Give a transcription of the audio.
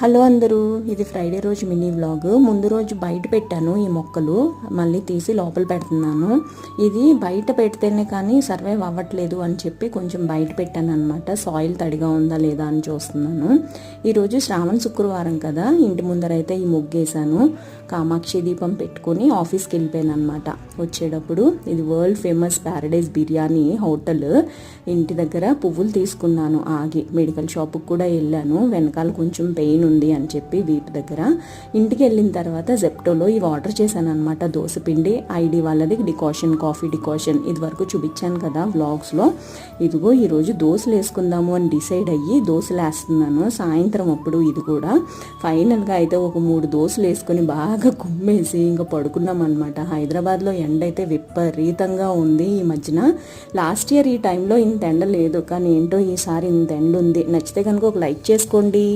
Hello అందరూ, ఇది Friday రోజు మినీ వ్లాగ్. ముందు రోజు బయట పెట్టాను ఈ మొక్కలు, మళ్ళీ తీసి లోపల పెడుతున్నాను. ఇది బయట పెడితేనే కానీ సర్వైవ్ అవ్వట్లేదు అని చెప్పి కొంచెం బయట పెట్టాను అనమాట. సాయిల్ తడిగా ఉందా లేదా అని చూస్తున్నాను. ఈరోజు శ్రావణ శుక్రవారం కదా, ఇంటి ముందరైతే ఈ ముగ్గేసాను. కామాక్షి దీపం పెట్టుకొని ఆఫీస్కి వెళ్ళిపోయాను అనమాట. వచ్చేటప్పుడు ఇది world famous Paradise biryani hotel. ఇంటి దగ్గర పువ్వులు తీసుకున్నాను ఆగి. మెడికల్ షాప్కి కూడా వెళ్ళాను, వెనకాల కొంచెం పెయిన్ ఉంది అని చెప్పి వీపు దగ్గర. ఇంటికి వెళ్ళిన తర్వాత జెప్టోలో ఇవి ఆర్డర్ చేశాను అనమాట. దోసపిండి ఐడి వాళ్ళది డికాషన్, కాఫీ డికాషన్. ఇది వరకు చూపించాను కదా వ్లాగ్స్లో. ఇదిగో ఈరోజు దోశలు వేసుకుందాము అని డిసైడ్ అయ్యి దోశలు వేస్తున్నాను. సాయంత్రం అప్పుడు ఇది కూడా ఫైనల్గా అయితే ఒక 3 దోశలు వేసుకొని బాగా కుమ్మేసి ఇంకా పడుకున్నాం అనమాట. హైదరాబాద్లో ఎండ అయితే విపరీతంగా ఉంది ఈ మధ్యన. లాస్ట్ ఇయర్ ఈ టైంలో ఇంత ఎండ లేదు, కానీ ఏంటో ఈసారి ఇంత ఎండ ఉంది. నచ్చితే కనుక ఒక లైక్ చేసుకోండి.